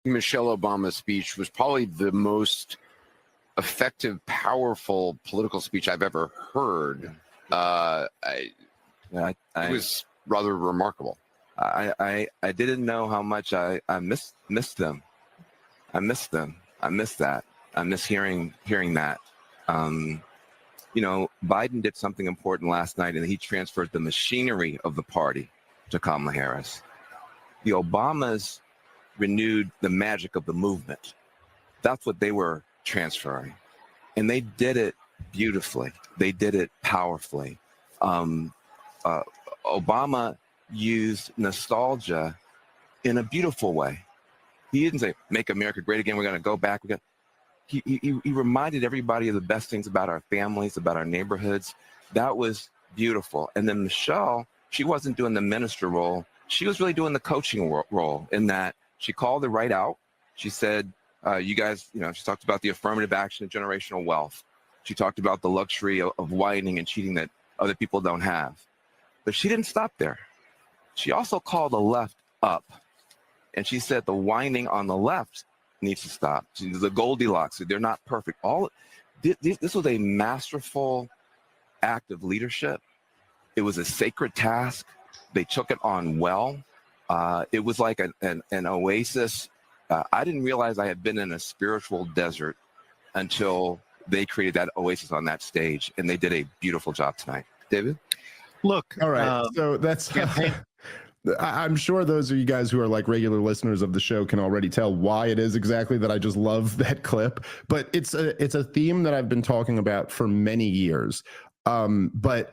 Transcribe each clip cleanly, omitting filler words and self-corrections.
Michelle Obama's speech was probably the most effective, powerful political speech I've ever heard. It was rather remarkable. I didn't know how much I missed them. I miss them. I miss that. I miss hearing that. Biden did something important last night, and he transferred the machinery of the party to Kamala Harris. The Obamas renewed the magic of the movement. That's what they were transferring. And they did it beautifully. They did it powerfully. Obama used nostalgia in a beautiful way. He didn't say, make America great again, we're going to go back. He reminded everybody of the best things about our families, about our neighborhoods. That was beautiful. And then Michelle, she wasn't doing the minister role. She was really doing the coaching role, in that she called the right out. She said, you guys, she talked about the affirmative action of generational wealth. She talked about the luxury of whining and cheating that other people don't have. But she didn't stop there. She also called the left up. And she said the whining on the left needs to stop. The Goldilocks, they're not perfect. This was a masterful act of leadership. It was a sacred task. They took it on well. It was like an oasis. I didn't realize I had been in a spiritual desert until they created that oasis on that stage, and they did a beautiful job tonight. David? Look, all right. So that's I'm sure those of you guys who are like regular listeners of the show can already tell why it is exactly that I just love that clip. But it's a theme that I've been talking about for many years. But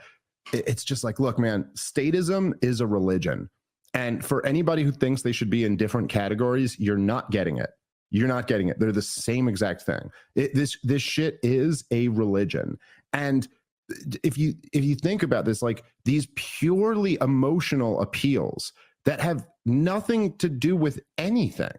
it's just like, look, man, statism is a religion. And for anybody who thinks they should be in different categories, you're not getting it. You're not getting it. They're the same exact thing. This shit is a religion. And if you think about this, like these purely emotional appeals that have nothing to do with anything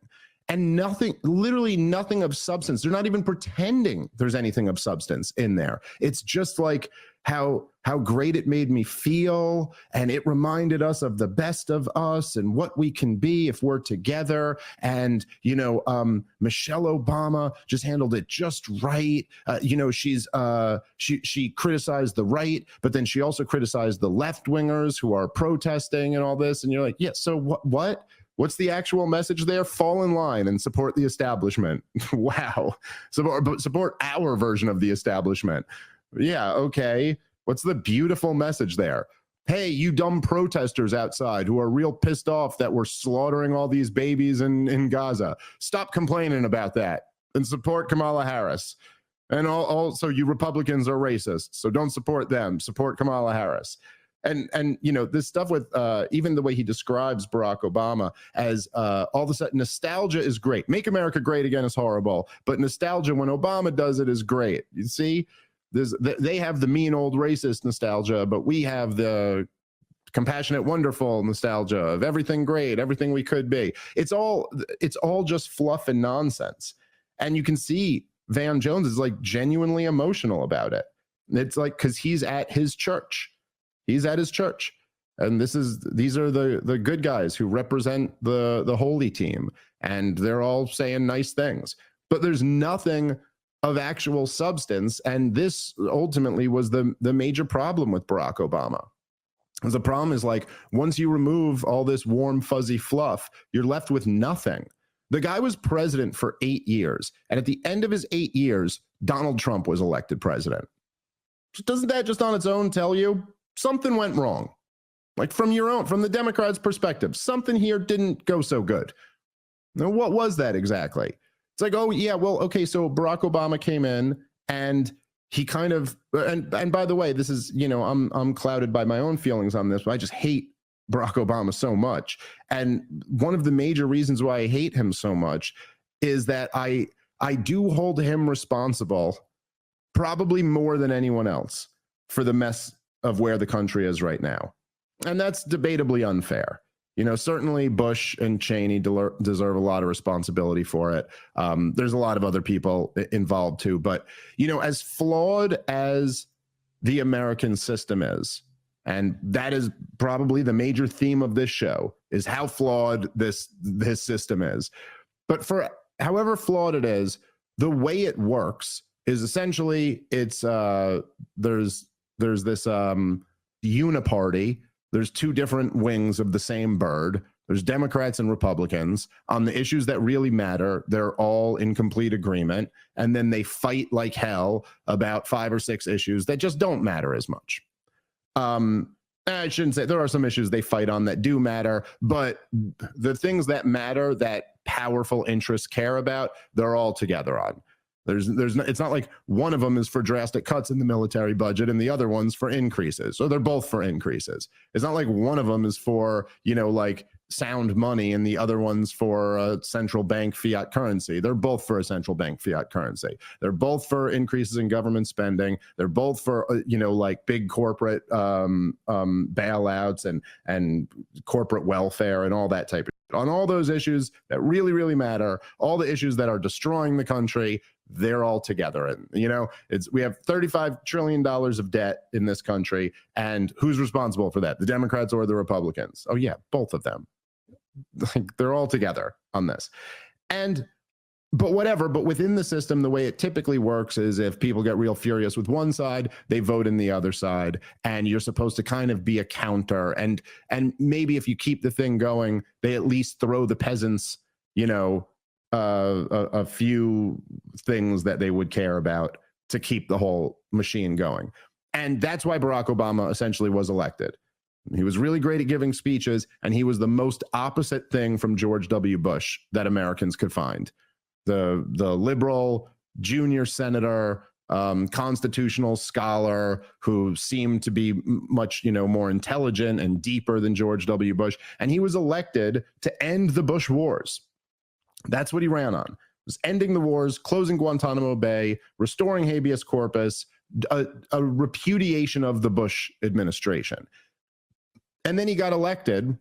and literally nothing of substance. They're not even pretending there's anything of substance in there. It's just like how great it made me feel, and it reminded us of the best of us and what we can be if we're together. And Michelle Obama just handled it just right. She criticized the right, but then she also criticized the left wingers who are protesting and all this. And you're like, yeah, so what? What's the actual message there? Fall in line and support the establishment. Wow. Support our version of the establishment. Yeah, okay. What's the beautiful message there? Hey, you dumb protesters outside who are real pissed off that we're slaughtering all these babies in Gaza. Stop complaining about that and support Kamala Harris. And also, you Republicans are racist, so don't support them. Support Kamala Harris. And this stuff with even the way he describes Barack Obama as all of a sudden nostalgia is great. Make America great again is horrible, but nostalgia when Obama does it is great. You see, they have the mean old racist nostalgia, but we have the compassionate, wonderful nostalgia of everything great, everything we could be. It's all just fluff and nonsense. And you can see Van Jones is like genuinely emotional about it. It's like, because he's at his church. He's at his church. And these are the good guys who represent the holy team. And they're all saying nice things. But there's nothing of actual substance. And this ultimately was the major problem with Barack Obama. Because the problem is, like, once you remove all this warm, fuzzy fluff, you're left with nothing. The guy was president for 8 years. And at the end of his 8 years, Donald Trump was elected president. Doesn't that just on its own tell you something went wrong? Like from the Democrats' perspective, something here didn't go so good. Now, what was that exactly? It's like, oh yeah, well, okay, so Barack Obama came in and he kind of, and by the way, this is, I'm clouded by my own feelings on this, but I just hate Barack Obama so much. And one of the major reasons why I hate him so much is that I do hold him responsible, probably more than anyone else, for the mess of where the country is right now. And that's debatably unfair. Certainly Bush and Cheney deserve a lot of responsibility for it. There's a lot of other people involved too. But, as flawed as the American system is, and that is probably the major theme of this show, is how flawed this system is. But for however flawed it is, the way it works is essentially it's there's this uniparty. There's two different wings of the same bird. There's Democrats and Republicans. On the issues that really matter, they're all in complete agreement. And then they fight like hell about 5 or 6 issues that just don't matter as much. I shouldn't say there are some issues they fight on that do matter, but the things that matter that powerful interests care about, they're all together on. It's not like one of them is for drastic cuts in the military budget and the other one's for increases. So they're both for increases. It's not like one of them is for, like sound money and the other one's for a central bank fiat currency. They're both for a central bank fiat currency. They're both for increases in government spending. They're both for, like big corporate bailouts and corporate welfare and all that type of shit. On all those issues that really, really matter, all the issues that are destroying the country, they're all together. And, we have $35 trillion of debt in this country. And who's responsible for that? The Democrats or the Republicans? Oh, yeah, both of them. Like, they're all together on this. But within the system, the way it typically works is if people get real furious with one side, they vote in the other side, and you're supposed to kind of be a counter. And maybe if you keep the thing going, they at least throw the peasants, a few things that they would care about to keep the whole machine going. And that's why Barack Obama essentially was elected. He was really great at giving speeches, and he was the most opposite thing from George W. Bush that Americans could find. The liberal junior senator, constitutional scholar who seemed to be much, more intelligent and deeper than George W. Bush. And he was elected to end the Bush wars. That's what he ran on. It was ending the wars, closing Guantanamo Bay, restoring habeas corpus, a repudiation of the Bush administration. And then he got elected,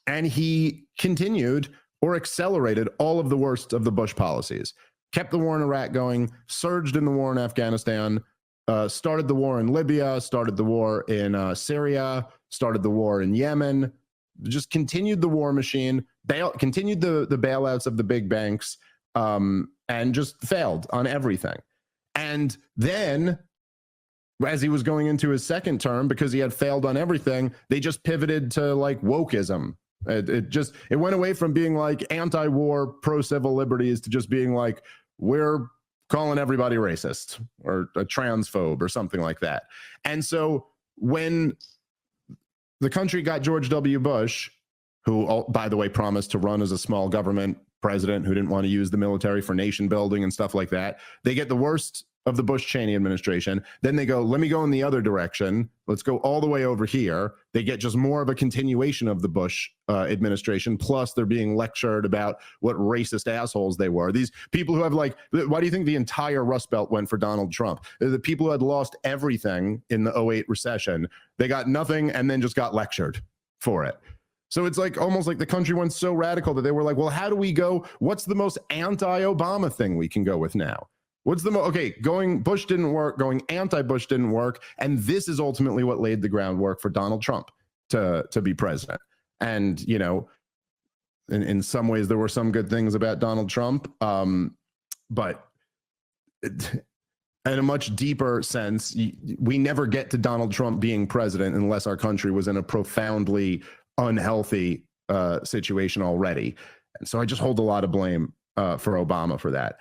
and he continued or accelerated all of the worst of the Bush policies, kept the war in Iraq going, surged in the war in Afghanistan, started the war in Libya, started the war in Syria, started the war in Yemen, just continued the war machine, continued the bailouts of the big banks, and just failed on everything. And then, as he was going into his second term, because he had failed on everything, they just pivoted to like wokeism. It went away from being like anti-war, pro-civil liberties to just being like, we're calling everybody racist or a transphobe or something like that. And so when the country got George W. Bush, who, by the way, promised to run as a small government president who didn't want to use the military for nation building and stuff like that, they get the worst of the Bush-Cheney administration. Then they go, let me go in the other direction. Let's go all the way over here. They get just more of a continuation of the Bush administration. Plus, they're being lectured about what racist assholes they were. These people who have why do you think the entire Rust Belt went for Donald Trump? The people who had lost everything in the 2008 recession, they got nothing and then just got lectured for it. So it's like almost like the country went so radical that they were like, well, how do we go? What's the most anti-Obama thing we can go with now? What's the going Bush didn't work, going anti-Bush didn't work, and this is ultimately what laid the groundwork for Donald Trump to be president. And in some ways there were some good things about Donald Trump, but in a much deeper sense, we never get to Donald Trump being president unless our country was in a profoundly unhealthy situation already. And so I just hold a lot of blame for Obama for that.